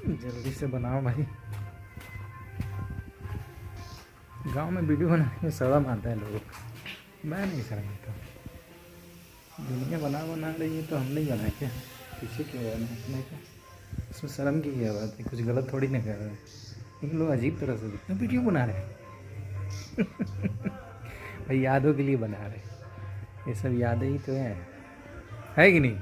जल्दी से बनाओ भाई। गांव में वीडियो बनाने में शर्म आता है लोगों को, मैं नहीं शर्म आता। दुनिया बना रही है तो हम नहीं बनाए क्या? पीछे क्यों है अपने का? इसमें शर्म की क्या बात है? कुछ गलत थोड़ी ना कर रहे हैं, लेकिन लोग अजीब तरह से दिखते हैं। वीडियो बना रहे हैं भाई, यादों के लिए बना रहे हैं। ये सब यादें ही तो है कि नहीं?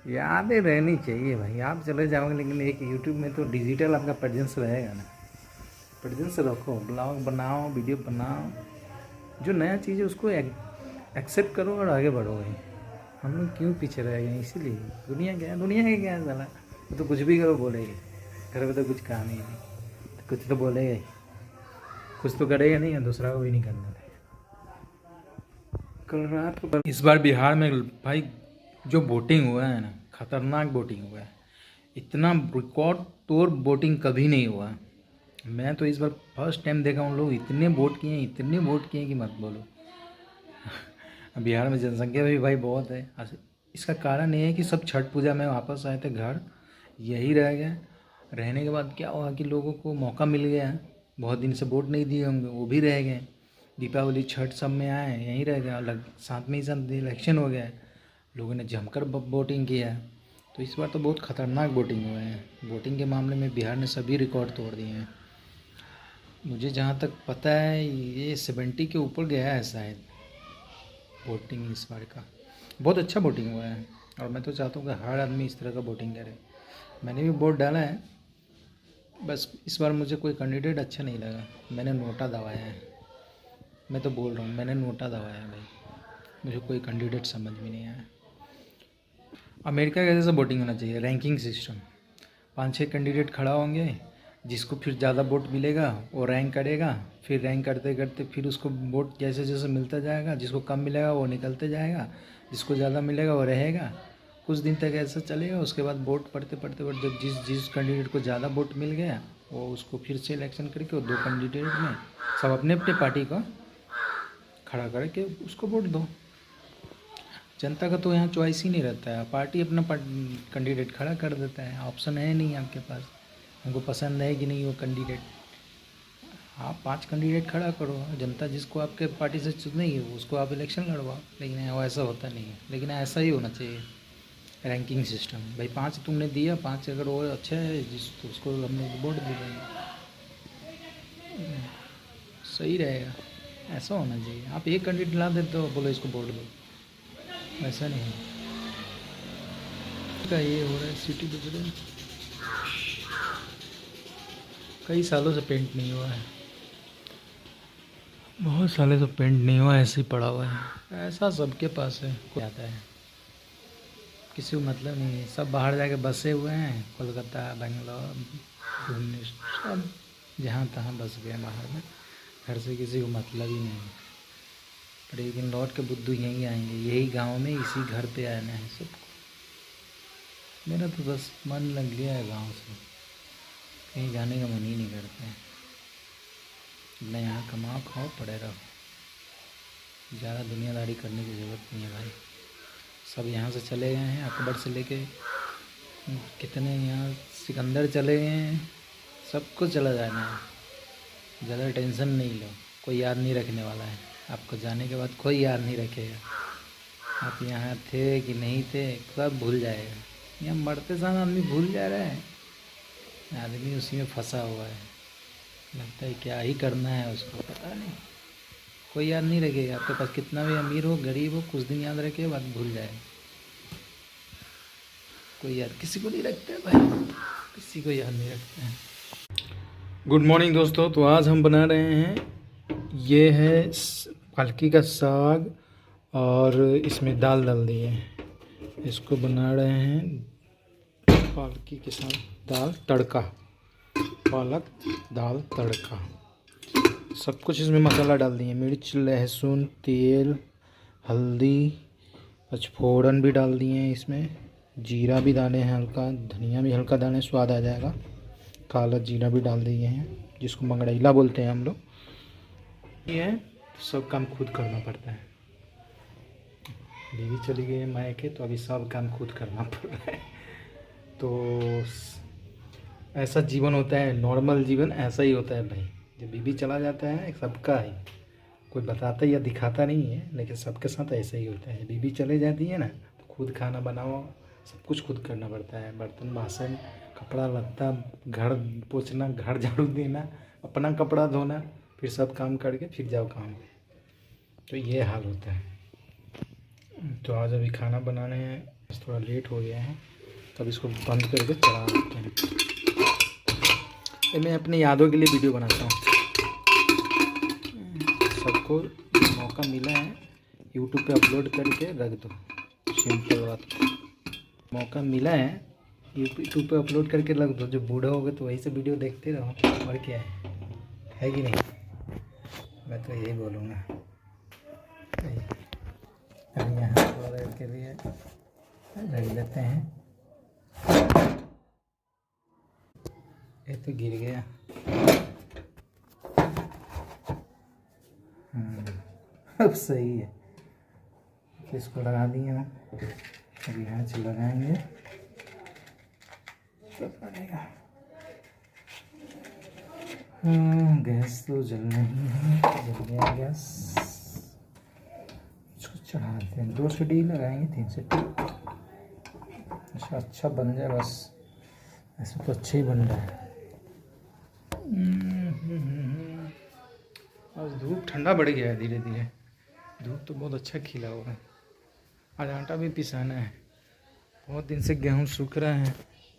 यादें रहनी चाहिए भाई। आप चले जाओगे लेकिन एक यूट्यूब में तो डिजिटल आपका प्रेजेंस रहेगा ना। प्रेजेंस रखो, ब्लॉग बनाओ, वीडियो बनाओ, जो नया चीज़ है उसको एक्सेप्ट करो और आगे बढ़ो भाई। हम लोग क्यों पीछे रह गए? इसीलिए दुनिया क्या है, दुनिया का क्या है साला, तो कुछ भी करो बोलेगी। घर में तो कुछ काम ही नहीं, तो कुछ तो बोलेगा ही, कुछ तो करेगा नहीं और दूसरा को भी नहीं करना है। कल रात को इस बार बिहार में भाई जो वोटिंग हुआ है ना, खतरनाक वोटिंग हुआ है। इतना रिकॉर्ड तोड़ वोटिंग कभी नहीं हुआ। मैं तो इस बार फर्स्ट टाइम देखा हूँ, लोग इतने वोट किए, इतने वोट किए कि मत बोलो। बिहार में जनसंख्या भी भाई बहुत है। इसका कारण ये है कि सब छठ पूजा में वापस आए थे घर, यही रह गया। रहने के बाद क्या हुआ कि लोगों को मौका मिल गया, बहुत दिन से वोट नहीं दिए होंगे वो भी रह गए। दीपावली छठ सब में आए, यहीं रह गया, अलग साथ में ही साथ इलेक्शन हो गया, लोगों ने जमकर वोटिंग किया। तो इस बार तो बहुत ख़तरनाक वोटिंग हुए हैं। वोटिंग के मामले में बिहार ने सभी रिकॉर्ड तोड़ दिए हैं। मुझे जहाँ तक पता है ये 70 के ऊपर गया है शायद वोटिंग इस बार का। बहुत अच्छा वोटिंग हुआ है और मैं तो चाहता हूँ कि हर आदमी इस तरह का वोटिंग करे। मैंने भी वोट डाला है, बस इस बार मुझे कोई कैंडिडेट अच्छा नहीं लगा। मैंने नोटा दबाया है, मैं तो बोल रहा हूँ मैंने नोटा दबाया है भाई। मुझे कोई कैंडिडेट समझ में नहीं आया। अमेरिका का जैसा वोटिंग होना चाहिए, रैंकिंग सिस्टम। 5-6 कैंडिडेट खड़ा होंगे, जिसको फिर ज़्यादा वोट मिलेगा वो रैंक करेगा, फिर रैंक करते करते फिर उसको वोट जैसे जैसे मिलता जाएगा, जिसको कम मिलेगा वो निकलते जाएगा, जिसको ज़्यादा मिलेगा वो रहेगा। कुछ दिन तक ऐसा चलेगा, उसके बाद वोट पढ़ते पढ़ते पढ़ते जब जिस जिस कैंडिडेट को ज़्यादा वोट मिल गया वो उसको फिर से इलेक्शन करके वो 2 कैंडिडेट में सब अपने अपने पार्टी को खड़ा करके उसको वोट दो। जनता का तो यहाँ चॉइस ही नहीं रहता है, पार्टी अपना कैंडिडेट खड़ा कर देता है, ऑप्शन है नहीं आपके पास। हमको पसंद है कि नहीं वो कैंडिडेट, आप 5 कैंडिडेट खड़ा करो, जनता जिसको आपके पार्टी से चुनेगी उसको आप इलेक्शन लड़वाओ। लेकिन वो ऐसा होता नहीं है। लेकिन ऐसा ही होना चाहिए रैंकिंग सिस्टम। भाई 5 तुमने दिया, 5 अगर वो अच्छा है जिस तो उसको हम लोग वोट दे देंगे, सही रहेगा। ऐसा होना चाहिए। आप एक कैंडिडेट ला देते हो, बोलो इसको वोट दो, ऐसा नहीं है। का ये हो रहा है सिटी बज कई सालों से पेंट नहीं हुआ है, बहुत सालों से पेंट नहीं हुआ, ऐसे ही पड़ा हुआ है। ऐसा सबके पास है, कोई आता है, किसी को मतलब नहीं है। सब बाहर जाके बसे हुए हैं, कोलकाता, बेंगलोर, भुवनेश्वर, सब जहाँ तहाँ बस गए बाहर में। घर से किसी को मतलब ही नहीं है। पर एक दिन लौट के बुद्धू यहीं आएंगे, यही गांव में इसी घर पे आना है सबको। मेरा तो बस मन लग गया है गांव से, कहीं जाने का मन ही नहीं करता है। अपना यहाँ कमाओ खाओ पड़े रहो, ज़्यादा दुनियादारी करने की ज़रूरत नहीं है भाई। सब यहाँ से चले गए हैं, अकबर से लेके कितने यहाँ सिकंदर चले गए हैं, सबको चला जाना है। ज़्यादा टेंशन नहीं लो, कोई याद नहीं रखने वाला है आपको। जाने के बाद कोई याद नहीं रखेगा आप यहाँ थे कि नहीं थे, सब भूल जाएगा। यहाँ मरते समय आदमी भूल जा रहा है, आदमी उसी में फंसा हुआ है। लगता है क्या ही करना है उसको, पता नहीं। कोई याद नहीं रखेगा आपके पास, कितना भी अमीर हो गरीब हो, कुछ दिन याद रखे बाद भूल जाए। कोई याद किसी को नहीं रखता है भाई, किसी को याद नहीं रखते हैं। गुड मॉर्निंग दोस्तों। तो आज हम बना रहे हैं, ये है पालकी का साग और इसमें दाल डाल दी है। इसको बना रहे हैं पालकी के साथ दाल तड़का, पालक दाल तड़का। सब कुछ इसमें मसाला डाल दिए, मिर्च लहसुन तेल हल्दी पचफोरन भी डाल दिए हैं, इसमें जीरा भी डाले हैं हल्का, धनिया भी हल्का डालें, स्वाद आ जाएगा। काला जीरा भी डाल दिए हैं, जिसको मंगड़ैला बोलते हैं हम लोग। ये है सब काम खुद करना पड़ता है। बीवी चली गई है मायके, तो अभी सब काम खुद करना पड़ रहा है। तो ऐसा जीवन होता है, नॉर्मल जीवन ऐसा ही होता है भाई। जब बीवी चला जाता है सबका ही, कोई बताता या दिखाता नहीं है, लेकिन सबके साथ ऐसा ही होता है। बीवी चले जाती है ना तो खुद खाना बनाओ, सब कुछ खुद करना पड़ता है। बर्तन बासन, कपड़ा लत्ता, घर पोंछना, घर झाड़ू देना, अपना कपड़ा धोना, फिर सब काम करके फिर जाओ काम पे। तो ये हाल होता है। तो आज अभी खाना बनाने हैं, थोड़ा लेट हो गया है, तब इसको बंद करके चढ़ा देते हैं। मैं अपने यादों के लिए वीडियो बनाता हूँ। सबको मौका मिला है यूट्यूब पे अपलोड करके रख दो, सिंपल बात। मौका मिला है यूट्यूब पे अपलोड करके रख दो। जो बूढ़ा होगा तो वही से वीडियो देखते रहो, और क्या है कि नहीं? मैं तो यही बोलूँगा। अब यहाँ थोड़ा देर के लिए रख देते हैं। ये तो गिर गया। अब सही है। इसको लगा दिए हम, अभी यहाँ से लगाएंगे तो पड़ेगा। गैस तो जल नहीं है, जल गया गैस। इसको चढ़ा देते हैं, 2 सीटी लगाएंगे, 3 सीटी। अच्छा बन जाए बस, ऐसे तो अच्छा ही बन रहा है। आज धूप ठंडा बढ़ गया है धीरे धीरे। धूप तो बहुत अच्छा खिला हुआ है। आज आटा भी पिसाना है, बहुत दिन से गेहूँ सूख रहा है,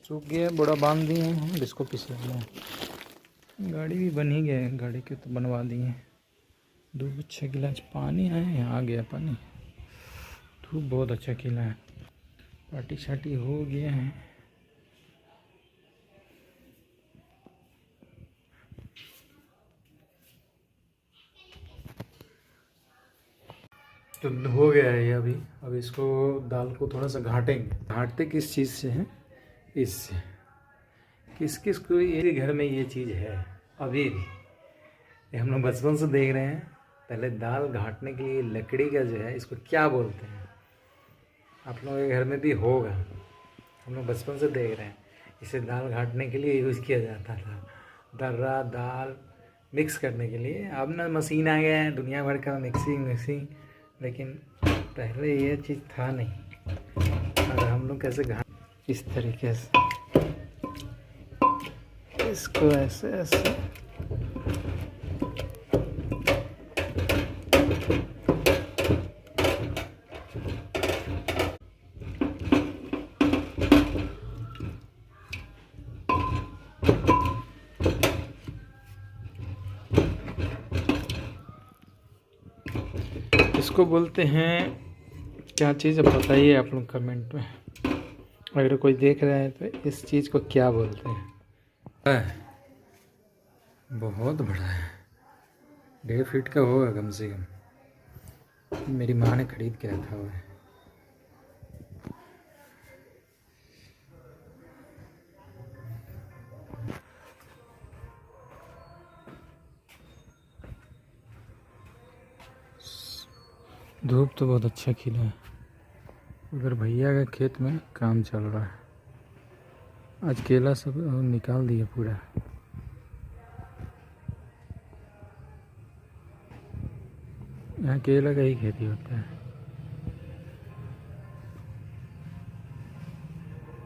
सूख गया, बड़ा बांध दिए हैं, इसको पिसाना है। गाड़ी भी बन ही गया, गाड़ी के तो बनवा दिए। धूप अच्छा खिला, आज पानी आए, यहाँ आ गया पानी। धूप बहुत अच्छा खिला है, पार्टी शार्टी हो गया है। तो हो गया है ये अभी। अब इसको दाल को थोड़ा सा घाटेंगे। घाटते किस चीज़ से हैं? इससे। किस किस को ये घर में ये चीज़ है अभी भी, ये हम लोग बचपन से देख रहे हैं। पहले दाल घाटने के लिए लकड़ी का जो है, इसको क्या बोलते हैं? आप लोगों के घर में भी होगा, हम लोग बचपन से देख रहे हैं। इसे दाल घाटने के लिए यूज़ किया जाता था, दर्रा दाल मिक्स करने के लिए। अब ना मशीन आ गया है, दुनिया भर का मिक्सिंग, लेकिन पहले ये चीज़ था नहीं। और हम लोग कैसे घाट, इस तरीके से इसको ऐसे ऐसे इसको बोलते हैं क्या चीज़, बताइए आप लोग कमेंट में। अगर कोई देख रहा है तो इस चीज़ को क्या बोलते हैं? बहुत बड़ा है, 1.5 फीट का होगा कम से कम। मेरी माँ ने खरीद के रखा हुआ है। धूप तो बहुत अच्छा खिला है। उधर भैया के खेत में काम चल रहा है। आज केला सब निकाल दिया पूरा। यहाँ केला का ही खेती होता है।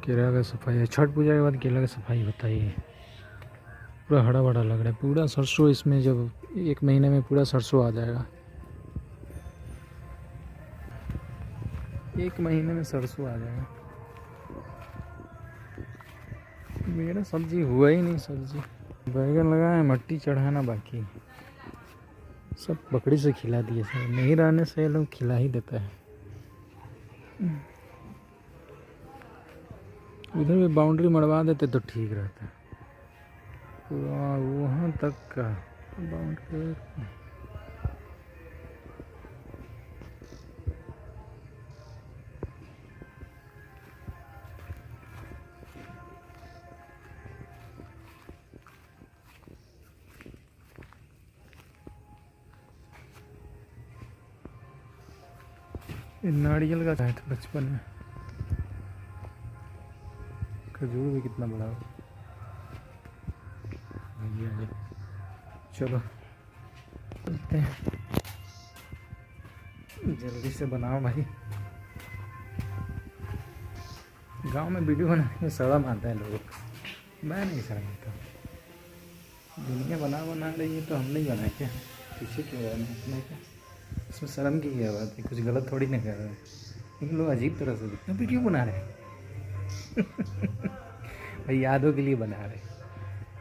केला का सफाई है, छठ पूजा के बाद केला का सफाई होता ही है। पूरा हरा भरा लग रहा है, पूरा सरसों इसमें, जब 1 महीने में पूरा सरसों आ जाएगा। 1 महीने में सरसों आ जाएगा। मेरा सब्जी हुआ ही नहीं। सब्जी बैगन लगा है, मट्टी चढ़ाना बाकी। सब बकरी से खिला दिए, सर नहीं रहने से ये लोग खिला ही देता है। इधर भी बाउंड्री मरवा देते तो ठीक रहता है, पूरा वहाँ तक का बाउंड्री। नारियल का था बचपन में। खजूर भी कितना बड़ा हो। ये चलो चलते हैं, जल्दी से बनाओ भाई। गांव में वीडियो बनाने में शर्म आता है लोगों को, मैं नहीं शर्माता। दुनिया बना रही है तो हम नहीं बनाए क्या, पीछे क्यों रहना अपने का, इसमें शर्म की क्या बात है, कुछ गलत थोड़ी ना कर रहे हैं। लेकिन लोग अजीब तरह से दिखते हैं, वीडियो बना रहे हैं भाई यादों के लिए बना रहे,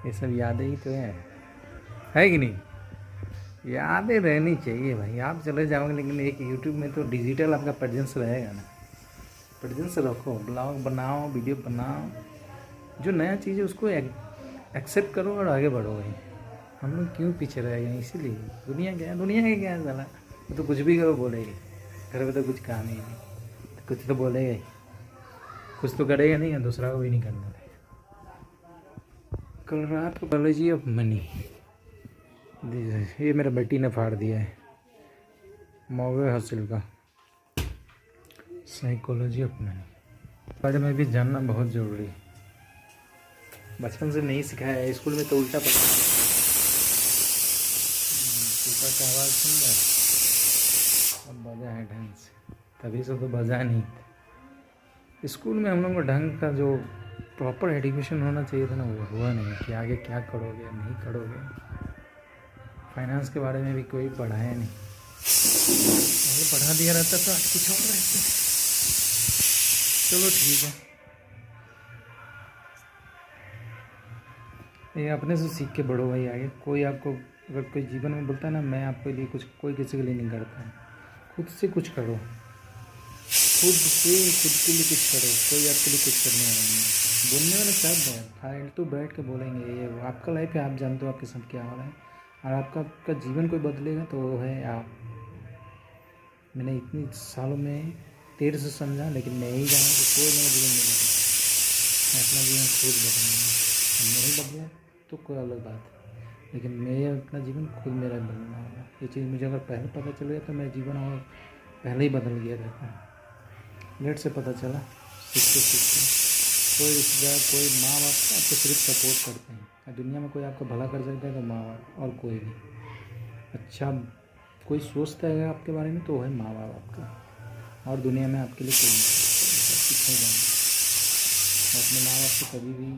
ये सब यादें ही तो है कि नहीं। यादें रहनी चाहिए भाई, आप चले जाओगे लेकिन एक यूट्यूब में तो डिजिटल आपका प्रेजेंस रहेगा ना, प्रेजेंस रखो, ब्लॉग बनाओ, वीडियो बनाओ, जो नया चीज़ है उसको एक्सेप्ट करो और आगे बढ़ो भाई। हम लोग क्यों पीछे रह गए, इसीलिए। दुनिया क्या है, दुनिया का क्या है साला, वो तो कुछ भी करो बोलेगी, घर में तो कुछ काम ही नहीं, तो कुछ तो बोलेगा ही, कुछ तो करेगा नहीं, दूसरा को भी नहीं करना है। कल रात को कॉलेज ऑफ मनी, ये मेरा बेटी ने फाड़ दिया है, मौवे हासिल का साइकोलॉजी ऑफ मनी बारे में भी जानना बहुत ज़रूरी है। बचपन से नहीं सिखाया है, स्कूल में तो उल्टा पढ़ा। ऊपर का आवाज़ सुन रहा है, अब बजा है ढंग से, तभी से तो बजा नहीं। स्कूल में हम लोग को ढंग का जो प्रॉपर एजुकेशन होना चाहिए था ना, वो हुआ नहीं कि आगे क्या करोगे नहीं करोगे। फाइनेंस के बारे में भी कोई पढ़ाया नहीं, अगर पढ़ा दिया रहता तो आज कुछ और रहता। चलो ठीक है, ये अपने से सीख के बढ़ो भाई आगे। कोई आपको अगर कोई जीवन में बोलता है ना मैं आपके लिए कुछ, कोई किसी के लिए नहीं करता है, खुद से कुछ करो, खुद के लिए कुछ करो, कोई आपके लिए कुछ करने वाला नहीं। बोलने वाला सब फालतू बैठ के बोलेंगे, ये वो आपका लाइफ है, आप जानते हो आपके साथ क्या हो रहा है, और आपका जीवन कोई बदलेगा तो वो है आप। मैंने इतनी सालों में देर से समझा, लेकिन मैं यही जाना कि कोई मेरा जीवन नहीं बदला, मैं अपना जीवन खुद बदलूँगा। नहीं बदला तो कोई अलग बात है, लेकिन मैं अपना जीवन खुद मेरा बदलना होगा। ये चीज़ मुझे अगर पहले पता चल गया तो मेरा जीवन और पहले ही बदल गया रहता है। लेट से पता चला, सीखते कोई रिश्तेदार, कोई माँ बाप आपको सिर्फ सपोर्ट करते हैं। दुनिया में कोई आपका भला कर सकता है तो माँ बाप, और कोई नहीं। अच्छा कोई सोचता है आपके बारे में तो वो है माँ बाप आपका, और दुनिया में आपके लिए कोई नहीं सीखने जाएंगे। अपने माँ बाप से कभी भी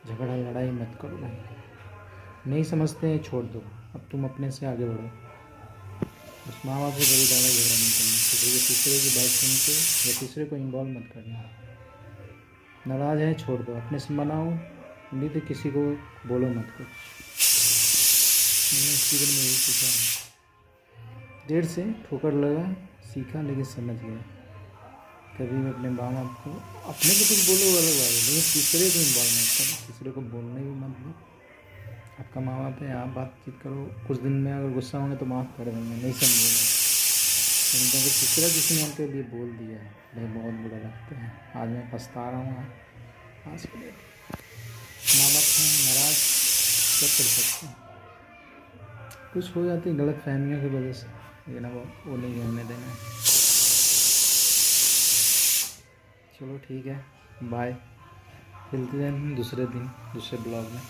झगड़ा लड़ाई मत करो भाई, नहीं समझते हैं छोड़ दो, अब तुम अपने से आगे बढ़ो। बस माँ बाप से कभी ज़्यादा झगड़ा नहीं करना, किसी के तीसरे की बात सुन के या तीसरे को इन्वॉल्व मत करना। नाराज़ है छोड़ दो, अपने से मनाओ, नहीं तो किसी को बोलो मत कुछ। मैंने इस जीवन में यही सीखा, देर से ठोकर लगा सीखा, लेकिन समझ गया। कभी भी अपने माँ बाप को, अपने को कुछ बोलो अलग बात है, लेकिन तीसरे को इन्वॉल्व मत करो, तीसरे को बोलने भी मत दो। आपका माँ बाप है, आप बातचीत करो, कुछ दिन में अगर गुस्सा होंगे तो माफ़ कर देंगे, नहीं समझेंगे, लेकिन अगर तीसरा किसी ने उनके लिए बोल दिया है भाई बहुत बुरा लगता है। आज मैं पछता रहा हूँ, आज के डेट माँ बाप हैं नाराज़, क्या कर सकते हैं, कुछ हो जाती है गलत फहमियों की वजह से, लेकिन वो नहीं होने देना है। चलो ठीक है, बाय, मिलते हैं दूसरे दिन दूसरे ब्लॉग में।